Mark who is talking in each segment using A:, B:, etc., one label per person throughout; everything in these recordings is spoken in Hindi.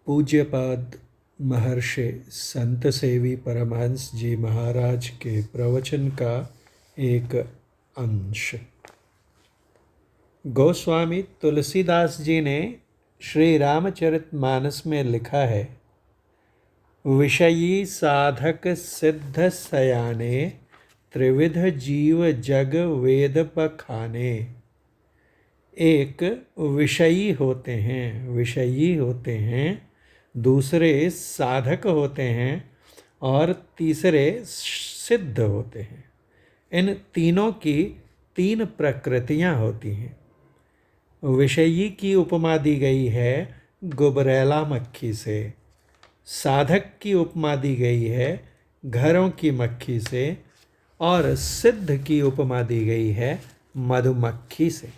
A: पूज्यपाद महर्षि संत सेवी परमहंस जी महाराज के प्रवचन का एक अंश। गोस्वामी तुलसीदास जी ने श्री रामचरितमानस में लिखा है, विषयी साधक सिद्ध सयाने, त्रिविध जीव जग वेद पखाने। एक विषयी होते हैं, दूसरे साधक होते हैं और तीसरे सिद्ध होते हैं। इन तीनों की तीन प्रकृतियां होती हैं। विषयी की उपमा दी गई है गुबरैला मक्खी से, साधक की उपमा दी गई है घरों की मक्खी से और सिद्ध की उपमा दी गई है मधुमक्खी से।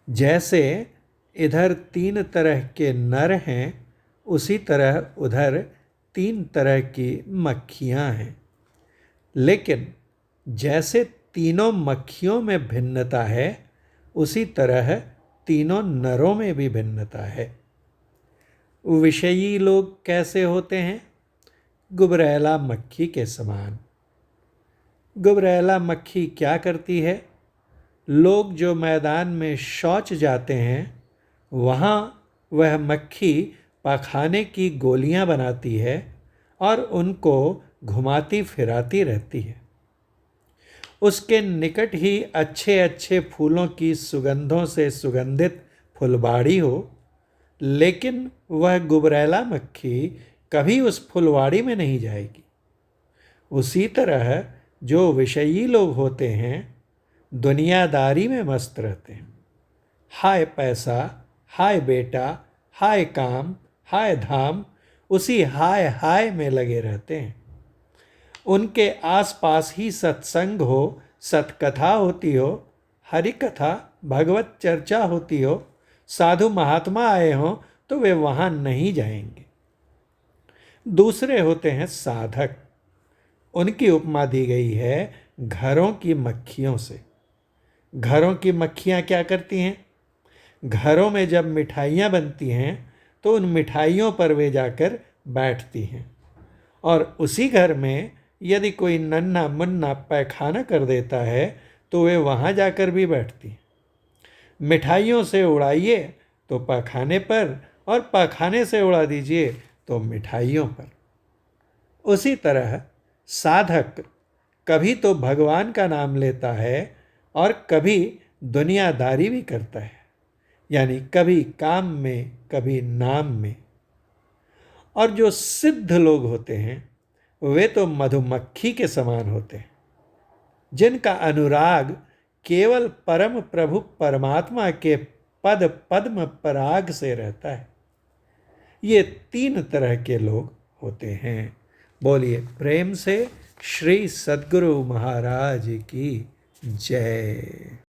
A: जैसे इधर तीन तरह के नर हैं, उसी तरह उधर तीन तरह की मक्खियां हैं। लेकिन जैसे तीनों मक्खियों में भिन्नता है, उसी तरह तीनों नरों में भी भिन्नता है। विषयी लोग कैसे होते हैं? गुबरैला मक्खी के समान। गुबरैला मक्खी क्या करती है? लोग जो मैदान में शौच जाते हैं, वहाँ वह मक्खी पखाने की गोलियां बनाती है और उनको घुमाती फिराती रहती है। उसके निकट ही अच्छे अच्छे फूलों की सुगंधों से सुगंधित फुलवाड़ी हो, लेकिन वह गुबरैला मक्खी कभी उस फुलवाड़ी में नहीं जाएगी। उसी तरह जो विषयी लोग होते हैं, दुनियादारी में मस्त रहते हैं। हाय पैसा, हाय बेटा, हाय काम, हाय धाम, उसी हाय हाय में लगे रहते हैं। उनके आसपास ही सत्संग हो, सतकथा होती हो, हरि कथा भगवत चर्चा होती हो, साधु महात्मा आए हों, तो वे वहाँ नहीं जाएंगे। दूसरे होते हैं साधक। उनकी उपमा दी गई है घरों की मक्खियों से। घरों की मक्खियाँ क्या करती हैं? घरों में जब मिठाइयाँ बनती हैं तो उन मिठाइयों पर वे जाकर बैठती हैं, और उसी घर में यदि कोई नन्हा मुन्ना पैखाना कर देता है तो वे वहाँ जाकर भी बैठती हैं। मिठाइयों से उड़ाइए तो पैखाने पर, और पैखाने से उड़ा दीजिए तो मिठाइयों पर। उसी तरह साधक कभी तो भगवान का नाम लेता है और कभी दुनियादारी भी करता है, यानी कभी काम में कभी नाम में। और जो सिद्ध लोग होते हैं, वे तो मधुमक्खी के समान होते हैं, जिनका अनुराग केवल परम प्रभु परमात्मा के पद पद्म पराग से रहता है। ये तीन तरह के लोग होते हैं। बोलिए प्रेम से श्री सद्गुरु महाराज की जय।